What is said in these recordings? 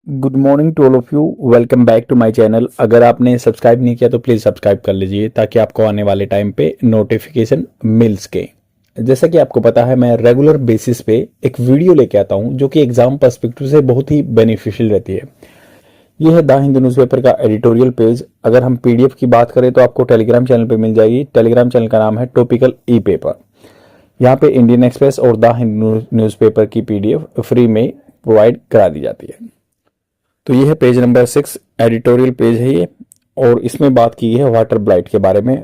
Good morning to all of you. Welcome back to my channel. अगर आपने subscribe नहीं किया तो प्लीज़ सब्सक्राइब कर लीजिए ताकि आपको आने वाले टाइम पे नोटिफिकेशन मिल सके। जैसा कि आपको पता है, मैं रेगुलर बेसिस पे एक वीडियो लेके आता हूं जो कि एग्जाम पर्सपेक्टिव से बहुत ही बेनिफिशियल रहती है। यह है द हिंदू न्यूज़पेपर का एडिटोरियल पेज। अगर हम पीडीएफ की बात करें तो आपको टेलीग्राम चैनल पे मिल जाएगी। टेलीग्राम चैनल का नाम है टॉपिकल ई पेपर। यहाँ पे इंडियन एक्सप्रेस और द हिंदू न्यूज़पेपर की पीडीएफ फ्री में प्रोवाइड करा दी जाती है। तो ये है पेज नंबर 6, एडिटोरियल पेज है ये। और इसमें बात की है वाटर ब्लाइट के बारे में।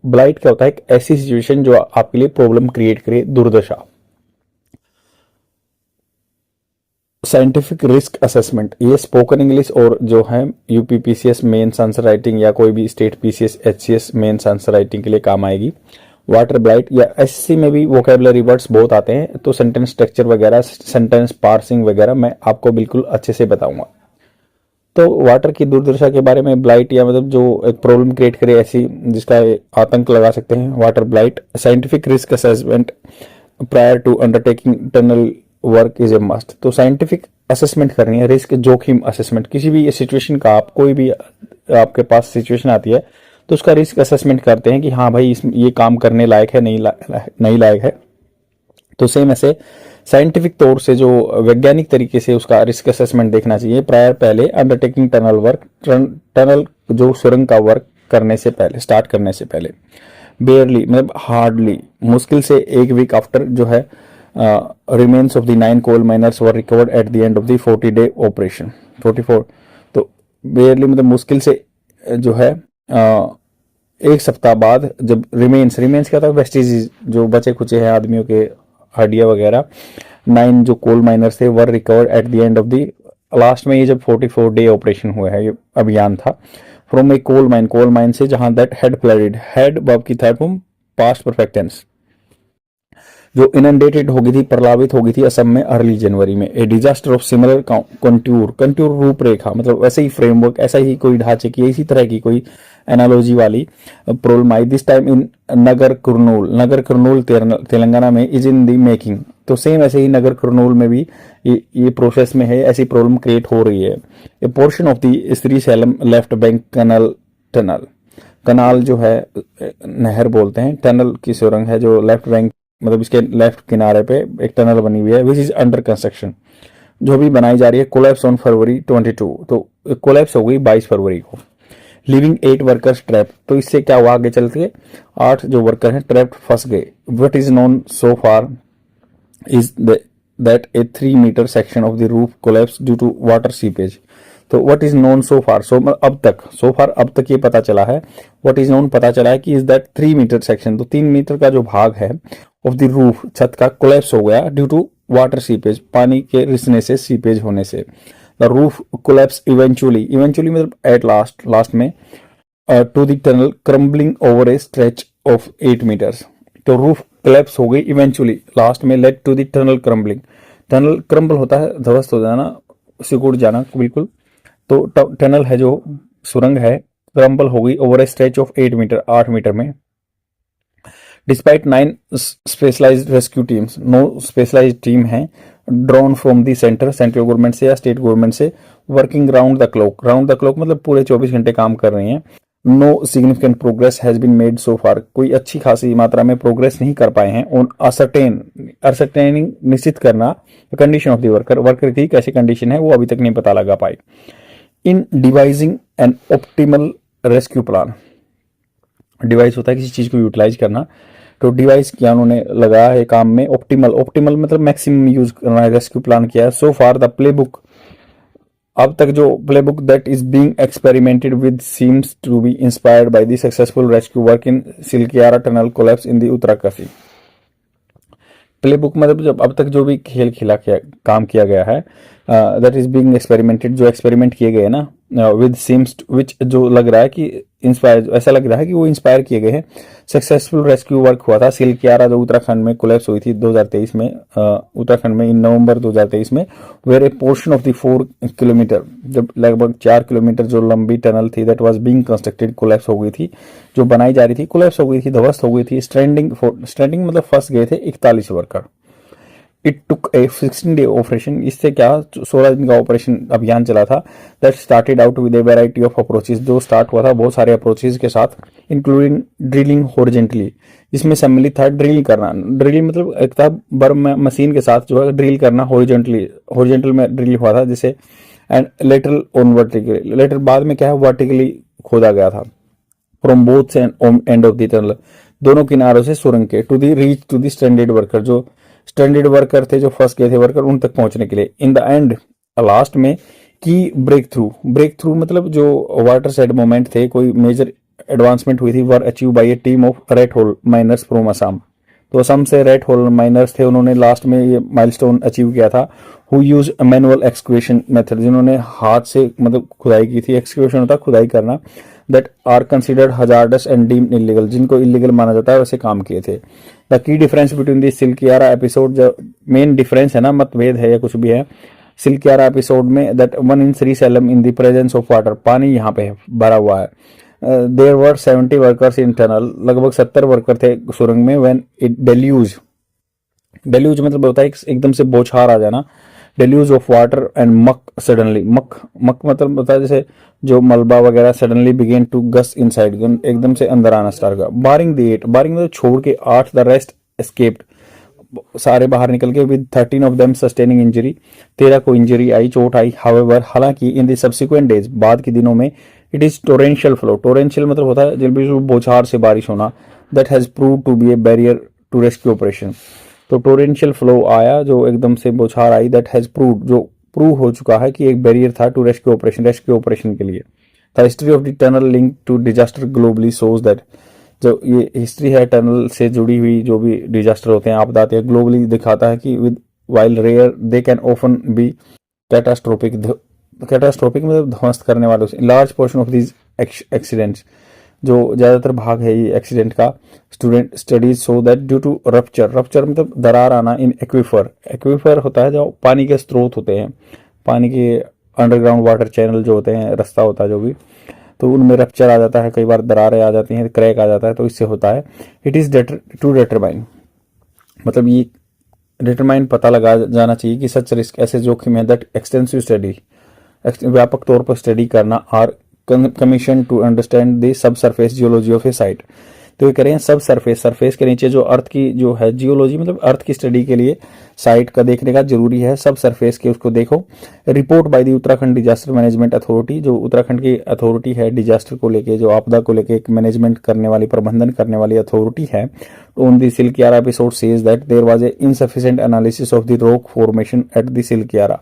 ब्लाइट क्या होता है? एक ऐसी सिचुएशन जो आपके लिए प्रॉब्लम क्रिएट करे, दुर्दशा। साइंटिफिक रिस्क असेसमेंट, ये स्पोकन इंग्लिश और जो है यूपीपीसीएस मेंस आंसर राइटिंग या कोई भी state PCS HCS mains answer writing के लिए काम आएगी। वाटर ब्लाइट या एससी में भी वोकेबलरी वर्ड्स बहुत आते हैं, तो सेंटेंस स्ट्रक्चर वगैरह, सेंटेंस पार्सिंग वगैरह मैं आपको बिल्कुल अच्छे से बताऊंगा। तो वाटर की दुर्दशा के बारे में, ब्लाइट या मतलब जो एक प्रॉब्लम क्रिएट करे ऐसी जिसका आतंक लगा सकते हैं, water blight. Scientific risk assessment prior to undertaking internal work is a must. तो साइंटिफिक असेसमेंट करनी है, रिस्क जोखिम असेसमेंट। किसी भी सिचुएशन का, आप कोई भी आपके पास सिचुएशन आती है तो उसका रिस्क असेसमेंट करते हैं कि हाँ भाई ये काम करने लायक है, नहीं लायक है। तो सेम ऐसे साइंटिफिक तौर से जो वैज्ञानिक तरीके से उसका रिस्क असेसमेंट देखना चाहिए प्रायर, पहले अंडरटेकिंग टनल वर्क, टनल जो सुरंग का वर्क करने से पहले, स्टार्ट करने से पहले। बेयरली मतलब हार्डली, मुश्किल से एक वीक आफ्टर जो है remains of the 9 coal miners were recovered at the end of the 40-day operation. 44। तो बेयरली मतलब मुश्किल से जो है एक सप्ताह बाद जब रिमेन्स क्या था? वेस्टेज, जो बचे खुचे हैं आदमियों के हड्डियां वगैरह, 9 जो कोल माइनर्स थे were recovered at the end of the, last में ये जब 44-day ऑपरेशन हुआ है, ये अभियान था, फ्रॉम ए कोल माइन से जहां that had flooded, had verb की third form past perfect tense, जो इनंडेटेड हो गई थी, प्रलावित हो गई थी असम में अर्ली जनवरी में। ए डिजास्टर ऑफ सिमिलर कंट्यूर रूपरेखा, मतलब वैसे ही फ्रेमवर्क, ऐसा ही कोई ढांचे की, इसी तरह की कोई एनालॉजी वाली प्रॉब्लम आई। This time in Nagarkurnool Telangana में, इज इन दी मेकिंग। तो सेम ऐसे ही नगर कुरनूल में भी ये प्रोसेस में है, ऐसी प्रॉब्लम क्रिएट हो रही है। A portion of the Srisailam left bank tunnel, canal जो है नहर बोलते हैं, टनल की सुरंग है जो लेफ्ट बैंक मतलब इसके लेफ्ट किनारे पे एक टनल बनी हुई है, विच इज अंडर कंस्ट्रक्शन, जो भी बनाई जा रही है। कोलैप्स ऑन फरवरी 22, तो कोलैप्स हो गई 22 फरवरी को। लिविंग 8 वर्कर्स ट्रैप, तो इससे क्या हुआ आगे चल के? 8 जो वर्कर हैं ट्रैप, फंस गए। What is known so far is that a 3 metre section of the roof collapse due to water seepage. तो what is known so far, अब तक ये पता चला है, व्हाट इज नोन पता चला है कि इज दैट 3 मीटर सेक्शन, तो 3 मीटर का जो भाग है ऑफ द रूफ, छत का, कोलैप्स हो गया ड्यू टू वाटर सीपेज, पानी के रिसने से, सीपेज होने से। द रूफ कोलैप्स इवेंचुअली मतलब एट लास्ट में, to the tunnel crumbling over a stretch of 8 metres. तो रूफ कोलैप्स हो गई इवेंचुअली, लास्ट में, led to the tunnel crumbling. Tunnel crumble होता है ध्वस्त हो जाना, सिकुड़ जाना बिल्कुल। तो टनल है जो सुरंग है, क्रम्बल हो गई over a stretch of 8 metre, 8 metre में। Despite 9 specialised rescue teams, 9 specialised team है drawn from the central government से या स्टेट गवर्नमेंट से, वर्किंग राउंड द क्लॉक मतलब पूरे 24 घंटे काम कर रही हैं। No significant progress has been made so far, कोई अच्छी खासी मात्रा में प्रोग्रेस नहीं कर पाए हैं। ऑन असर्टेनिंग, निश्चित करना, कंडीशन ऑफ द वर्कर की कैसी कंडीशन है वो अभी तक नहीं पता लगा पाई। In devising an optimal rescue plan, devise होता है किसी चीज को यूटिलाइज करना, तो डिवाइस किया उन्होंने, लगाया है काम में ऑप्टिमल मतलब मैक्सिमम यूज करना है, रेस्क्यू प्लान किया है। सो फार द प्लेबुक, अब तक जो playbook that is being experimented with seems to be inspired by the successful rescue work in Silkyara tunnel collapse in the Uttarkashi. Playbook मतलब जब अब तक जो भी काम किया गया है, दैट इज बीइंग एक्सपेरिमेंटेड, जो एक्सपेरिमेंट किए गए ना, विद सीम्स विच, जो लग रहा है कि इंस्पायर, ऐसा लग रहा है कि वो इंस्पायर किए गए हैं। सक्सेसफुल रेस्क्यू वर्क हुआ था सिलकियारा, जो उत्तराखंड में कोलैप्स हुई थी 2023 में, उत्तराखंड में इन नवंबर 2023 में। Where a portion of the 4 kilometre, जब लगभग 4 किलोमीटर जो लंबी टनल थी, that was being constructed, collapse हो गई थी, जो बनाई जा रही थी, कोलैप्स हो गई थी, ध्वस्त हो गई थी। स्ट्रेंडिंग मतलब फंस गए थे 41 worker. It took A 16 day operation, इससे क्या 16 दिन का ऑपरेशन अभियान चला था। That started out with A variety of approaches, जो स्टार्ट हुआ था बहुत सारे अप्रोचेस के साथ, इंक्लूडिंग ड्रिलिंग हॉरिजेंटली, जिसमें सम्मिलित था ड्रिल करना। ड्रिल मतलब एक था बर्म मशीन के साथ जो है ड्रिल करना, हॉरिजेंटल में ड्रिल हुआ था जिसे, and lateral on vertically, later बाद में क्या है वर्टिकली खोदा गया था। From both end of the tunnel, दोनों किनारों से सुरंग के, to the reach to the standard worker, जो स्टैंडर्ड वर्कर थे जो फंस गए थे वर्कर, उन तक पहुंचने के लिए। इन द एंड लास्ट में की ब्रेक थ्रू मतलब जो वाटर साइड मोमेंट थे, कोई मेजर एडवांसमेंट हुई थी, were achieve by a team of rat hole miners from Assam. तो असम से रेड होल माइनर्स थे, उन्होंने लास्ट में ये माइलस्टोन अचीव किया था। Who use manual equation method, जिन्होंने हाथ से मतलब खुदाई की थी, एक्सक्वेशन होता है खुदाई करना, that are considered hazardous and deemed illegal, जिनको इलीगल माना जाता है वैसे काम किए थे। The key difference between the Silkyara episode, जो मेन डिफरेंस है ना, मतभेद है या कुछ भी है सिल्कियारा एपिसोड में, that one in Srisailam in the presence of water, पानी यहाँ पे है भरा हुआ है। There were 70 workers in tunnel, लगभग 70 वर्कर थे सुरंग में। व्हेन इट डेल्यूज, डेल्यूज मतलब होता है एकदम से बौछार आ जाना, deluge of water and muck suddenly, muck muck मतलब होता है जैसे जो मलबा वगैरह, suddenly began to gush inside, एकदम से अंदर आना स्टार्ट हुआ। बारिंग द 8, बारिंग मतलब छोड़ के 8, द रेस्ट एस्केप्ड, सारे बाहर निकल के, with 13 of them sustaining injury, 13 को इंजरी आई, चोट आई। हाउएवर, हालांकि इन द सब्सिक्वेंट डेज, बाद के दिनों में, it is torrential flow, torrential मतलब होता है जब भी बौछार से बारिश होना, that has prove to be a barrier to rescue operation. तो टोरेंशियल फ्लो आया जो एकदम से बौछार आई, दैट हैज प्रूव, जो प्रूव हो चुका है कि एक बैरियर था टू रेस्क्यू ऑपरेशन के लिए। The history of the tunnel link to disaster globally shows that, जो ये हिस्ट्री है टनल से जुड़ी हुई, जो भी डिजास्टर होते हैं, आपदा आते हैं, ग्लोबली दिखाता है कि with while rare they can often be catastrophic, catastrophic मतलब ध्वस्त करने वाले। Large portion of these accidents, जो ज्यादातर भाग है ये एक्सीडेंट का, student studies show that due to rupture, rupture मतलब दरार आना इन एक्वीफर, एक्वीफर होता है जो पानी के स्रोत होते हैं, पानी के अंडरग्राउंड वाटर चैनल जो होते हैं, रास्ता होता है जो भी, तो उनमें रप्चर आ जाता है, कई बार दरारें आ जाती हैं, क्रैक आ जाता है, तो इससे होता है। इट इज टू डिटरमाइन, मतलब ये डिटरमाइन पता लगा जाना चाहिए कि सच रिस्क, ऐसे जोखिम है, दैट एक्सटेंसिव स्टडी, व्यापक तौर पर स्टडी करना, or commission to understand the subsurface geology of a site. तो ये करें सब सरफेस, सरफेस के नीचे जो अर्थ की जो है जियोलॉजी मतलब अर्थ की स्टडी के लिए साइट का देखने का जरूरी है, सब सरफेस के उसको देखो। Report by the Uttarakhand disaster management authority, जो उत्तराखंड की अथॉरिटी है डिजास्टर को लेके, जो आपदा को लेके एक मैनेजमेंट करने वाली, प्रबंधन करने वाली अथॉरिटी है, on the Silkyara episode says that there was a insufficient analysis of the rock formation at the Silkyara.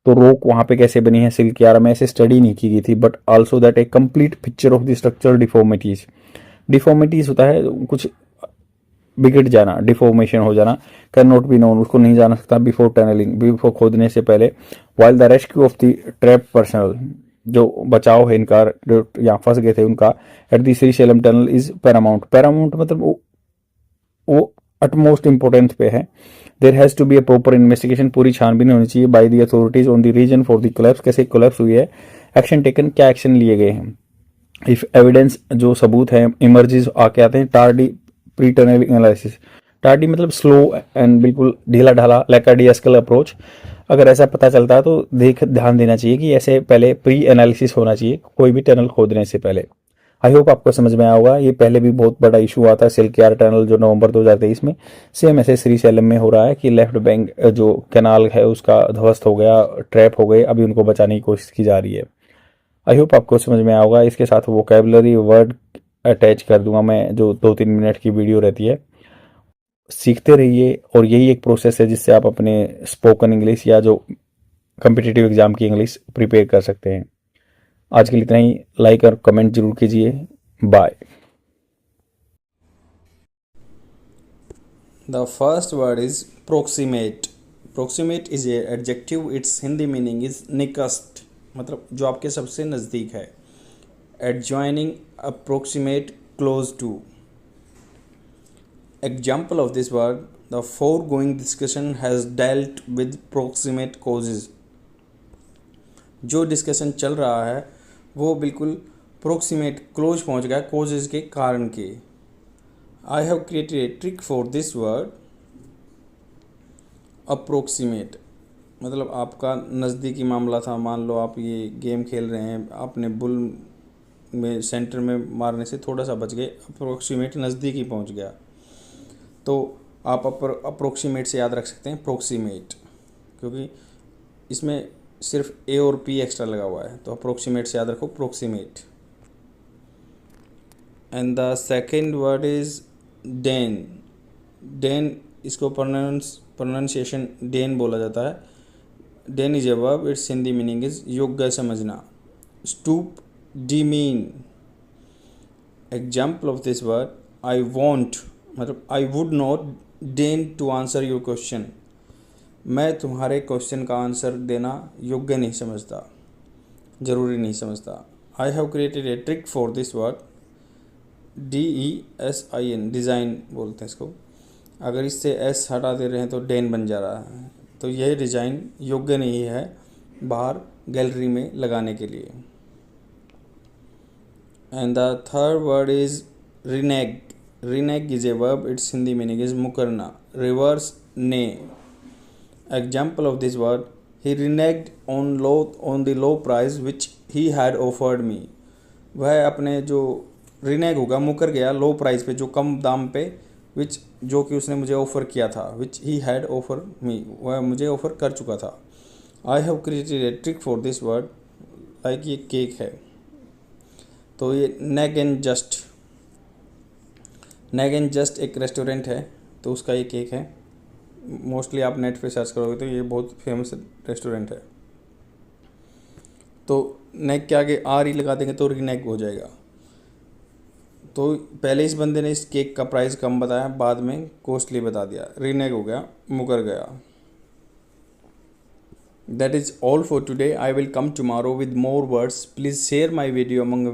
तो रोक वहां पे कैसे बनी है सिल्कियारा में, ऐसे स्टडी नहीं की गई थी, but also that A complete picture of the structural deformities, deformities होता है कुछ बिगड़ जाना, डिफॉर्मेशन हो जाना, कैन नॉट बी नोन, उसको नहीं जान सकता बिफोर टनलिंग, बिफोर खोदने से पहले। While the rescue of the trap personal, जो बचाव है इनका, जो यहाँ फंस गए थे उनका, at the Srisailam tunnel is paramount, paramount मतलब वो अटमोस्ट इंपोर्टेंस पे है। There has to be a proper investigation, पूरी छानबीन होनी चाहिए by the authorities on the reason for the collapse, कैसे कोलैप्स हुई है, एक्शन टेकन, क्या एक्शन लिए गए हैं। इफ एविडेंस, जो सबूत है, इमर्जेस आके आते हैं, tardy pre tunnelling analysis, tardy मतलब स्लो एंड बिल्कुल ढीला ढाला, लाइक अ डीएसकल अप्रोच, अगर ऐसा पता चलता है तो ध्यान देना चाहिए कि ऐसे पहले प्री एनालिसिस होना चाहिए कोई भी टनल खोदने से पहले। आई होप आपको समझ में आया होगा। ये पहले भी बहुत बड़ा इशू हुआ था सिल्कियारा टनल जो नवंबर 2023 में, सेम ऐसे श्रीशैलम में हो रहा है कि लेफ्ट बैंक जो कैनाल है उसका ध्वस्त हो गया, ट्रैप हो गए, अभी उनको बचाने की कोशिश की जा रही है। आई होप आपको समझ में आया होगा। इसके साथ वोकैबुलरी वर्ड अटैच कर दूंगा मैं, जो 2-3 मिनट की वीडियो रहती है, सीखते रहिए। और यही एक प्रोसेस है जिससे आप अपने स्पोकन इंग्लिश या जो कम्पिटिटिव एग्जाम की इंग्लिश प्रिपेयर कर सकते हैं। आज के लिए इतना ही, लाइक और कमेंट जरूर कीजिए। Bye. The first word is proximate. Proximate is a adjective. Its Hindi meaning is nearest, मतलब जो आपके सबसे नज़दीक है। Adjoining, approximate, close to. Example of this word: the foregoing discussion has dealt with proximate causes. जो discussion चल रहा है वो बिल्कुल प्रोक्सीमेट, क्लोज पहुंच गया कॉजेज के कारण के। I have created a trick for this word. Approximate मतलब आपका नज़दीकी मामला था। मान लो आप ये गेम खेल रहे हैं, आपने बुल में सेंटर में मारने से थोड़ा सा बच गए, अप्रोक्सीमेट नज़दीकी पहुंच गया, तो आप अप्रोक्सीमेट से याद रख सकते हैं प्रोक्सीमेट, क्योंकि इसमें सिर्फ ए और पी एक्स्ट्रा लगा हुआ है, तो अप्रोक्सीमेट से याद रखो proximate. And the second word is deign. Deign, इसको प्रोनाउंसिएशन डेन बोला जाता है। Deign is a verb, it's Hindi meaning is योग्य समझना। Stoop, demean. Example of this word, I want मतलब I would not deign to answer your question. मैं तुम्हारे question का आंसर देना योग्य नहीं समझता, ज़रूरी नहीं समझता। आई have created a trick for this word, DESIN, design बोलते हैं इसको। अगर इससे एस हटा दे रहे हैं तो डेन बन जा रहा है, तो यह डिज़ाइन योग्य नहीं है बाहर गैलरी में लगाने के लिए। And the third word is renege. Renege is a verb, it's Hindi meaning is मुकरना, रिवर्स ने। Example of this word, he reneged on the low price which he had offered me. वह अपने जो रिनेग होगा, मुकर गया लो प्राइस पे, जो कम दाम पे, विच जो कि उसने मुझे ऑफ़र किया था, विच ही हैड ऑफर मी, वह मुझे ऑफ़र कर चुका था। I have created a trick for this word, like ये केक है, तो ये नेग एंड जस्ट। नेग एंड जस्ट एक रेस्टोरेंट है, तो उसका ये केक है। मोस्टली आप नेट पे सर्च करोगे तो ये बहुत फेमस रेस्टोरेंट है। तो नेग के आगे आर ही लगा देंगे तो रिनेग हो जाएगा। तो पहले इस बंदे ने इस केक का प्राइस कम बताया, बाद में कॉस्टली बता दिया, रिनेग हो गया, मुकर गया। That is all for today. I will come tomorrow with more words. Please share my video among